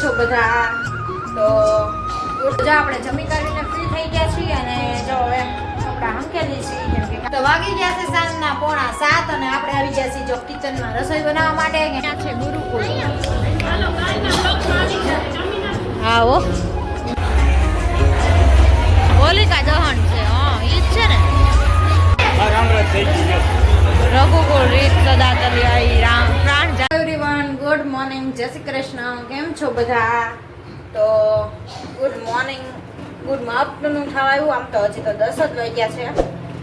છો બધા? તો જો આપણે જમી કરીને ફ્રી થઈ ગયા છીએ અને જો હવે કપડા હંકેલી છીએ કેમ કે તો વાગી ગયા છે સાંજના 6:45 અને આપણે આવી ગયા છીએ જો કિચનમાં રસોઈ બનાવવા માટે. ક્યાં છે ગુરુકુળ? હા હો હોલિકા દહન છે. હા ઈ જ છે ને રઘુકુળ રીત સદા ચલી આવી રામ પ્રાણ. એવરીવન ગુડ મોર્નિંગ, જય શ્રી કૃષ્ણ. કેમ છો બધા? તો ગુડ મોર્નિંગ, ગુડ આફ્ટરનૂન થવા આવ્યું. આમ તો હજી તો 10 જ વાગ્યા છે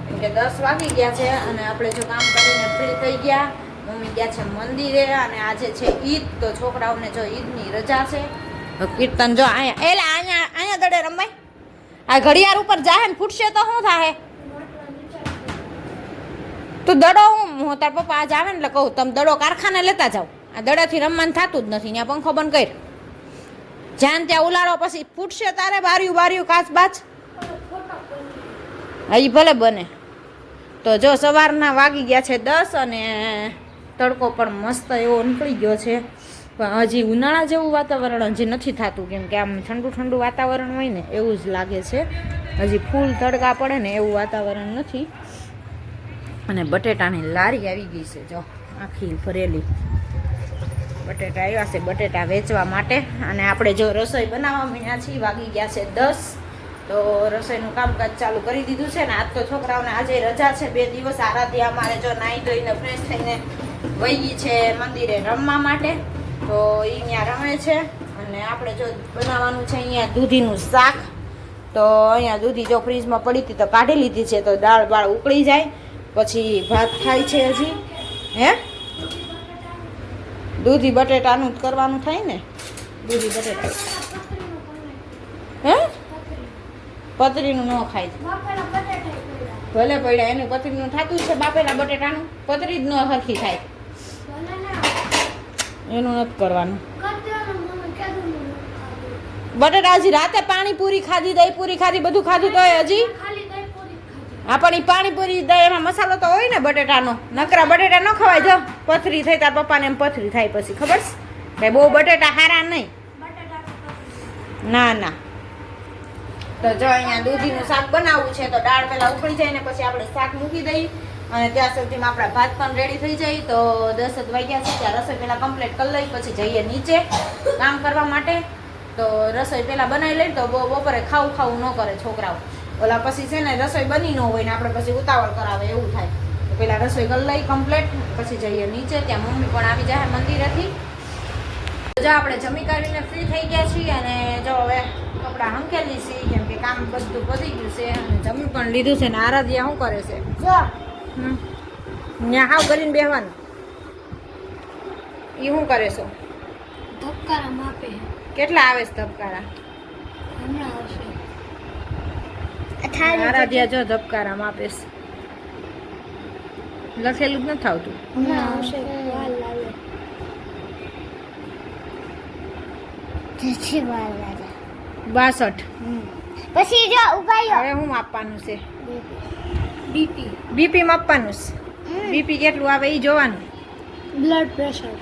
કેમ કે 10 વાગી ગયા છે અને આપણે જો કામ કરીને ફ્રી થઈ ગયા. મમ્મી ગયા છે મંદિરે અને આજે છે ઈદ, તો છોકરાઓને જો ઈદની રજા છે. કીર્તન જો અહીંયા અહીંયા દડે રમાય. આ ઘડિયાળ ઉપર જાહે ને ફૂટશે તો શું થાહે? તો દડો હું તાર પપ્પા આજ આવે ને એટલે કહું તમે દડો કારખાને લેતા જાઓ. આ દડાથી રમવાનું થતું જ નથી. ત્યાં પંખો બંધ કર, જ્યાં ત્યાં ઉલાડો પછી ફૂટશે તારે બાર્યું કાચ બાચ. હજી ભલે બને. તો જો સવારના વાગી ગયા છે 10 અને તડકો પણ મસ્ત એવો નીકળી ગયો છે. પણ હજી ઉનાળા જેવું વાતાવરણ હજી નથી થતું કેમ કે આમ ઠંડુ ઠંડુ વાતાવરણ હોય ને એવું જ લાગે છે. હજી ફૂલ તડકા પડે ને એવું વાતાવરણ નથી. અને બટેટાની લારી આવી ગઈ છે જો આખી ભરેલી બટેટા આવ્યા છે બટેટા વેચવા માટે. અને આપણે જો રસોઈ બનાવવા માંડ્યા છીએ. વાગી ગયા છે 10 તો રસોઈનું કામકાજ ચાલુ કરી દીધું છે ને આજ તો છોકરાઓને આજે રજા છે 2 દિવસ. આરાધ્યા અમારે જો નાહી ધોઈને ફ્રેશ થઈને વહી ગઈ છે મંદિરે રમવા માટે. તો એ અહીંયા રમે છે અને આપણે જો બનાવવાનું છે અહીંયા દૂધીનું શાક. તો અહીંયા દૂધી જો ફ્રીજમાં પડી હતી તો કાઢી લીધી છે. તો દાળ બાળ ઉકળી જાય પછી ભાત થાય છે. હજી હે દૂધી બટેટાનું જ કરવાનું થાય ને. દૂધી બટેટા હે પતરીનું ન ખાય ભલે પડ્યા એનું પતરીનું થતું છે. બાપેલા બટેટાનું પતરી જ ન સરખી થાય એનું નથી કરવાનું. બટેટા હજી રાતે પાણીપુરી ખાધી, દહીં પૂરી ખાધી, બધું ખાધું તો હજી હા પણ એ પાણીપુરી દહીં એમાં મસાલો તો હોય ને બટેટાનો. નકરા બટેટા ન ખવાય. જો પથરી થઈ તાર પપ્પાને એમ પથરી થાય પછી ખબર છે કઈ બહુ બટેટા હારા નહીં. ના ના તો જો અહીંયા દૂધીનું શાક બનાવવું છે તો દાળ પહેલાં ઉકળી જાય ને પછી આપણે શાક મૂકી દઈએ અને ત્યાં સુધીમાં આપણા ભાત પણ રેડી થઈ જાય. તો 10 જ વાગ્યા છે ત્યાં રસોઈ પહેલાં કમ્પ્લીટ કરી લઈ પછી જઈએ નીચે કામ કરવા માટે. તો રસોઈ પહેલાં બનાવી લઈએ તો બપોરે ખાવું ન કરે છોકરાઓ. ઓલા પછી છે ને રસોઈ બની ન હોય ને આપણે પછી ઉતાવળ કરાવે એવું થાય. તો પહેલાં રસોઈ કરી લઈ કમ્પ્લીટ પછી જઈએ નીચે. ત્યાં મમ્મી પણ આવી જાય મંદિરેથી. જો આપણે જમી કરીને ફ્રી થઈ ગયા છીએ અને જો હવે કપડાં હંકેલી છીએ કેમ કે કામ બધું પતી ગયું છે અને જમી પણ લીધું છે. ને આરાધ્યા શું કરે છે? જો ત્યાં હાવ કરીને બેહવાનું. એ શું કરે છો? ધબકારા માપે. કેટલા આવે છે ધબકારા? હમણાં આવશે. આરાધ્યા જો ધબકારા માપે છે. લખેલું જ નથી આવતું. હમણાં આવશે. વાલ લાગે. જછી વાલ લાગે. 62. પછી જો ઉગાયો. હવે શું માપવાનું છે? બીપી. બીપી માપવાનું છે. બીપી કેટલું આવે એ જોવાનું. Blood pressure.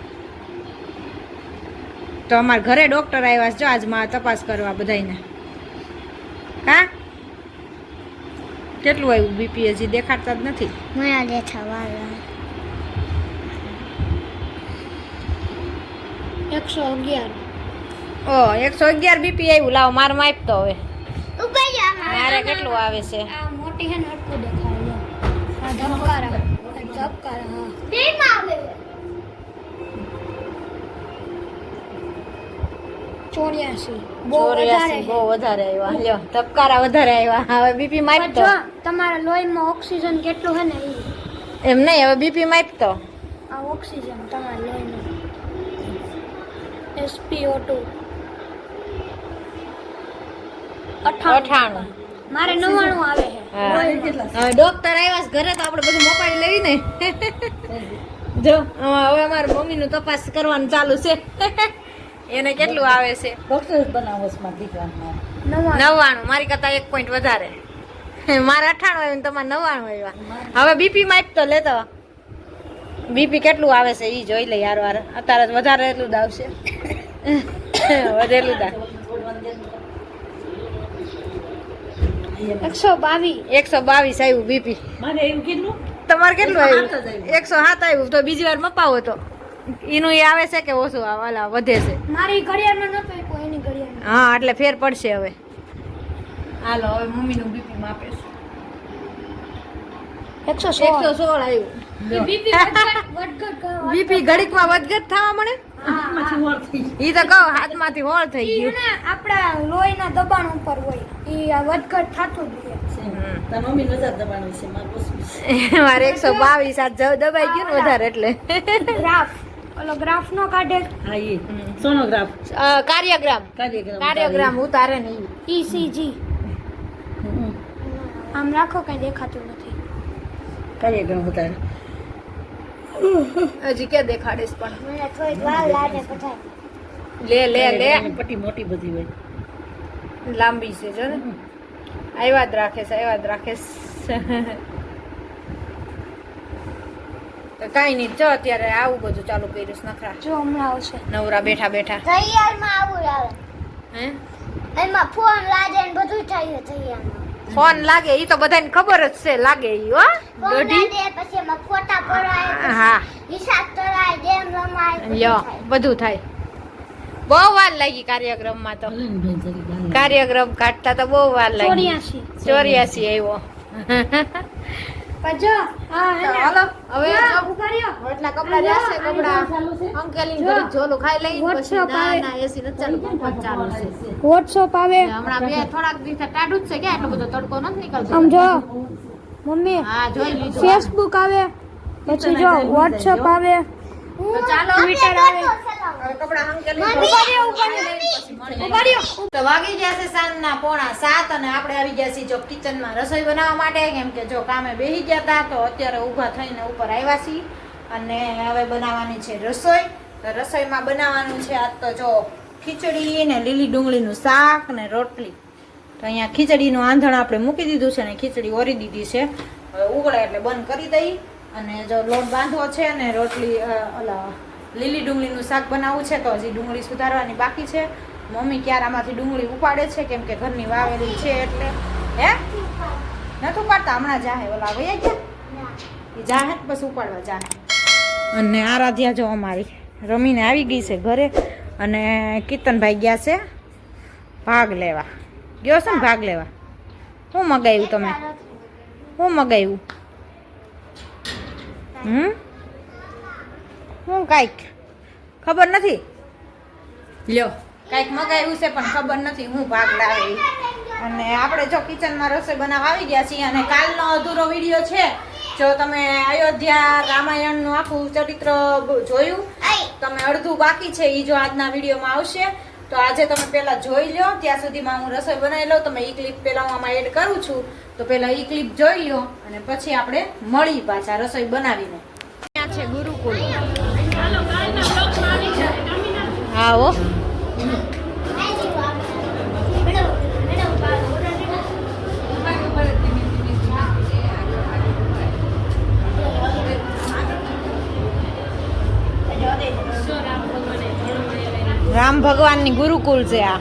તો અમારા ઘરે ડોક્ટર આવ્યા છે જો આજમાં તપાસ કરવા બધાને. હા કેટલું આવ્યું બીપી? હજી દેખાડતા જ નથી. મને દેખા વાલ 111. ઓ 111 બીપી આવ્યું. લાવ માર માપ તો હવે ઉગાયો. મારે કેટલું આવે છે? આ મોટી હે ને હટકો દેખાય. આ ધબકારા. હા બેમાં આવે. 84. બહુ વધારે આવ્યા. લ્યો ધબકારા વધારે આવ્યા. હવે બીપી માપ તો તમારા લોહીમાં ઓક્સિજન કેટલું હે ને એમ નહીં. હવે બીપી માપ તો આ ઓક્સિજન તમારા લોહીમાં SpO2 98. મારે 99 આવે છે. હવે ડોક્ટર આવ્યા ઘરે તો આપણે બધું મોબાઈલ લેવી ને. જો હવે અમારા મમ્મીનું તપાસ કરવાનું ચાલુ છે. એને કેટલું આવે છે? ડોક્ટર બનાવો છે મારા દીકરાને. 99. મારી કરતા 1 પોઈન્ટ વધારે. મારે 98 આવ્યું ને તમારે 99 આવ્યા. હવે બીપી માપ તો લેતો. બીપી કેટલું આવે છે એ જોઈ લે યાર. વાર અત્યારે વધારે એટલું જ આવશે. વધેલું દાળ 122. 122 આવ્યું બીપી. મારે એવું કેટલું તમારે કેટલું 107 જ આવ્યું? આવ્યું. 107 આવ્યું. તો બીજી વાર મપાવો તો એનું એ આવે છે કે ઓછું વાલા વધે છે? મારી ઘડિયાળમાં નતો આપ્યો, એની ઘડિયાળમાં. હા એટલે ફેર પડશે હવે. હાલો હવે મમ્મીનું બીપી માપે છે. 116. 116 આવ્યું. બીપી વધઘટ કરો. બીપી ઘડીકમાં વધઘટ થવા મળે. હાથમાંથી વળ થઈ ગયું. ઈ તો કહું હાથમાંથી હોળ થઈ ઈ ગયું. ને આપણા લોહીના દબાણ ઉપર હોય, ઈ આ વધઘટ થતું જ રહે. તાર મમ્મી નજર દબાણ વિશે મારે પૂછવું છે. મારે 122 આ દબાઈ ગયું ને વધારે એટલે ગ્રાફ, ઓલો ગ્રાફ નો કાઢે, હા એ સોનોગ્રાફ કાર્યગ્રામ કાર્યગ્રામ ઉતારે ને ઈ. ECG. આમ રાખો, કઈ દેખાતું નથી. કાર્યક્રમ ઉતારે હજી કે દેખાડીશ પણ મને થોડીક વાર લાગે પછી. લે લે લે પટ્ટી મોટી બધી હોય. લાંબી છે જો ને. આવ્યા જ રાખે છે આવ્યા જ રાખે છે. તો કાંઈ નહીં જો અત્યારે આવું બધું ચાલુ કર્યું છે નખરા. જો હમણાં આવશે. નવરા બેઠા બેઠા તૈયારમાં આવું આવે, હે એમાં ફોન લાગે ને બધું થાય તૈયારમાં. ફોન લાગે ઈ તો બધાને ખબર જ છે લાગે ઈ હો દોઢી. પછી એમાં ફોટા પડાય, હા હિસાબ કરાય, ગેમ રમાય, લ્યો બધું થાય. બહુ વાર લાગી કાર્યક્રમમાં તો. ભલે ને ભાઈ જરી ગાલ. કાર્યક્રમ કાઢતા તો બહુ વાર લાગી. 84 આવ્યો. પજો હા તો હાલો હવે જો ઉભા રહ્યો. એટલા કપડા રહ્યા છે કપડા અંકેલી ઘડી ઝોલું ખાઈ લઈ પછી WhatsApp આવે. ના એસી નથી ચાલુ પંખો ચાલુ છે. વોટ્સઅપ આવે, હમણાં બે થોડાક દિવસ ટાઢું જ છે કે એટલો બધો તડકો નથી નીકળતો. આમ જો મમ્મી હા જોઈ લીધું. ફેસબુક આવે, પછી જો વોટ્સઅપ આવે, તો ચાલો ટ્વિટર આવે. હવે કપડા અંકેલી તો વાગી ગયા છે સાંજના 6:45 અને આપણે આવી ગયા છીએ જો કિચનમાં રસોઈ બનાવવા માટે. કેમ કે જો કામે બેસી ગયા હતા તો અત્યારે ઊભા થઈને ઉપર આવ્યા છીએ અને હવે બનાવવાની છે રસોઈ. તો રસોઈમાં બનાવવાનું છે આજ તો જો ખીચડી ને લીલી ડુંગળીનું શાક ને રોટલી. તો અહીંયા ખીચડીનું આંધણ આપણે મૂકી દીધું છે ને ખીચડી ઓરી દીધી છે. હવે ઉકળે એટલે બંધ કરી દઈ અને જો લોટ બાંધવો છે ને રોટલી ઓલા લીલી ડુંગળીનું શાક બનાવવું છે તો હજી ડુંગળી સુધારવાની બાકી છે. મમ્મી ક્યારામાંથી ડુંગળી ઉપાડે છે કેમ કે ઘરની વાવેલી છે એટલે. હે નથી ઉપાડતા હમણાં જાહે ઓલા વયા ગયા એ જાહે ને પછી ઉપાડવા જાહે. અને આરાધ્યા જો અમારી રમીને આવી ગઈ છે ઘરે અને કીર્તનભાઈ ગયા છે ભાગ લેવા. ગયો છે ને ભાગ લેવા. શું મગાવ્યું તમે? શું મગાવ્યું? હું કાંઈક ખબર નથી. લ્યો કાંઈક મગાવ્યું છે પણ ખબર નથી હું ભાગ લાવે. અને આપણે જો કિચનમાં રસોઈ બનાવવા આવી ગયા છીએ અને કાલનો અધૂરો વિડીયો છે. જો તમે અયોધ્યા રામાયણનું આખું ચરિત્ર જોયું, તમે અડધું બાકી છે એ જો આજના વિડીયોમાં આવશે તો આજે તમે પહેલાં જોઈ લો. ત્યાં સુધીમાં હું રસોઈ બનાવી લઉં. તમે એ ક્લિપ પહેલાં હું આમાં એડ કરું છું તો પહેલાં એ ક્લિપ જોઈ લો અને પછી આપણે મળી પાછા રસોઈ બનાવીને. ત્યાં છે ગુરુકુળ. હા હો રામ ભગવાનની ગુરુકુળ છે આ.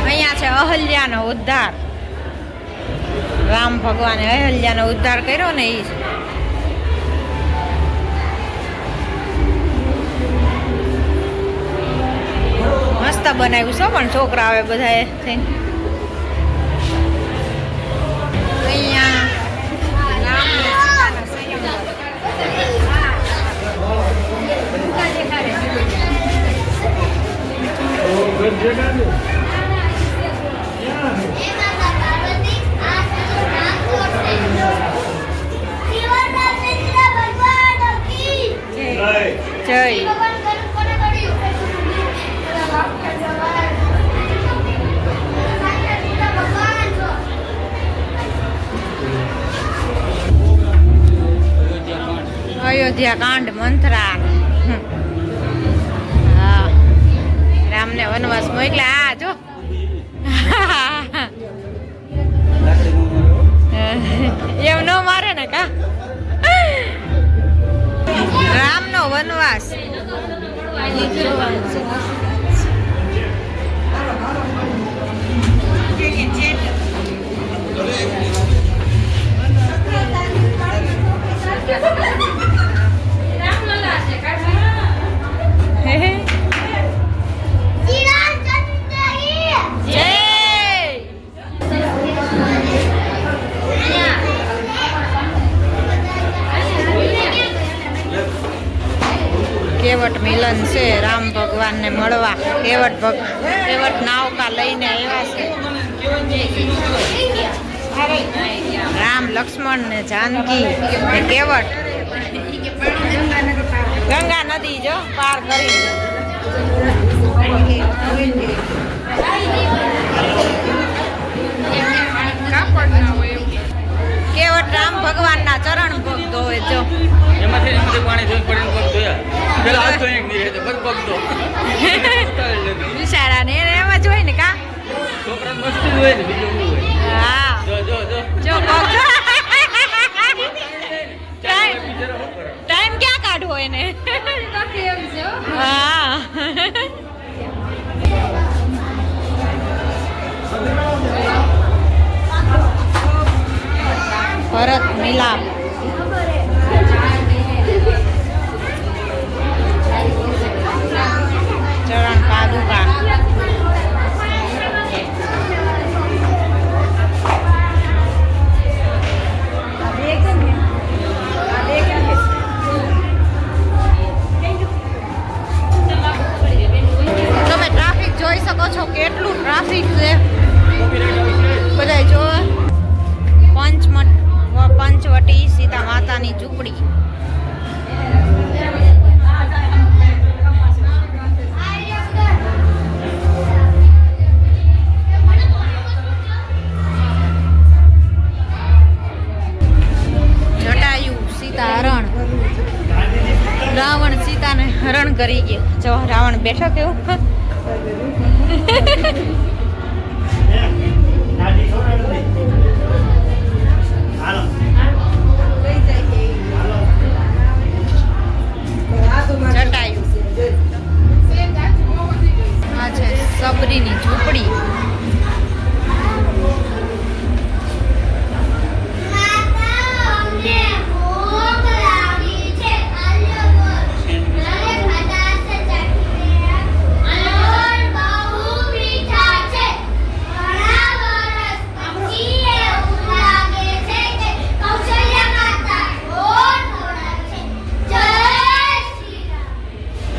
અહીંયા છે અહલ્યાનો ઉદ્ધાર. રામ ભગવાને અહલ્યાનો ઉદ્ધાર કર્યો ને એ મસ્ત બનાવ્યું છે પણ છોકરા આવે બધા થઈને. અહીંયા રામ ને સીતાનો સંયમ. જય અયોધ્યા કાંડ મંથરા. હા રામને વનવાસ મોકલ્યા. આ જો એમ ન મારે ને કા. રામનો વનવાસ કેવટ મિલન છે રામ ભગવાનને મળવા કેવટ નાવકા લઈને આવ્યા છે રામ લક્ષ્મણ ને જાનકી ને કેવટ ગંગા નદી જો પાર કરી કેવટ રામ ભગવાનના ચરણ પગ ધોવે જો એમાંથી પાણી જોઈ પડીને પગ ધોયા પેલા હાથ ધોઈ નહીં રહે પગ ધો બિચારા ને એમાં જોઈ ને કા છોકરા મસ્તી હોય ને બીજું શું હોય હા જો જો પગ ટાઈમ ક્યાં કાઢવો એને હા ભરત મિલાપ ચરણ પાદુકા તમે ટ્રાફિક જોઈ શકો છો કેટલું ટ્રાફિક છે બધા જો પંચવટી સીતા માતાની ઝૂંપડી જટાયુ સીતા હરણ રાવણ સીતાને હરણ કરી ગયો જો રાવણ બેઠો કેવું જટાયુ આ છે સબરીની ઝૂંપડી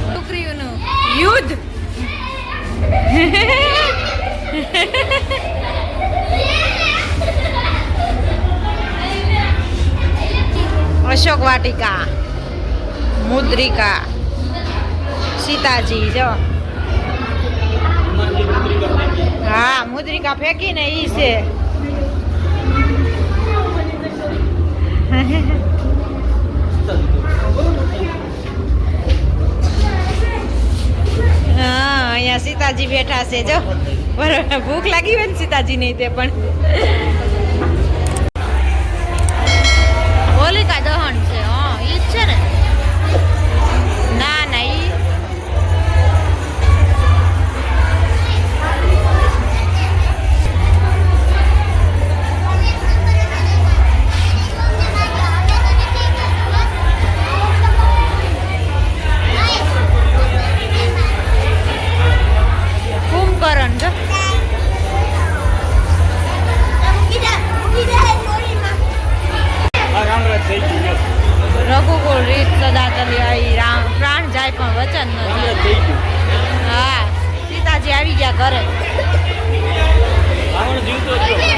છોકરીઓનું યુદ્ધ અશોક વાટિકા મુદ્રિકા સીતાજી જો હા મુદ્રિકા ફેંકીને ઈ છે હા અહીંયા સીતાજી બેઠા છે જો બરાબર ભૂખ લાગી હોય ને સીતાજી નહીં તે પણ હોલિકા દહન છે હા ઈ જ છે ને ના ના ઈ કુંભકરણ જો આ રામરાજ થઈ ગયું રઘુકુળ રીત સદા ચલી આવી રામ પ્રાણ જાય પણ વચન રામરાજ નથી થઈ ગયું હા સીતાજી આવી ગયા ઘરે રાવણ જીવતો થયો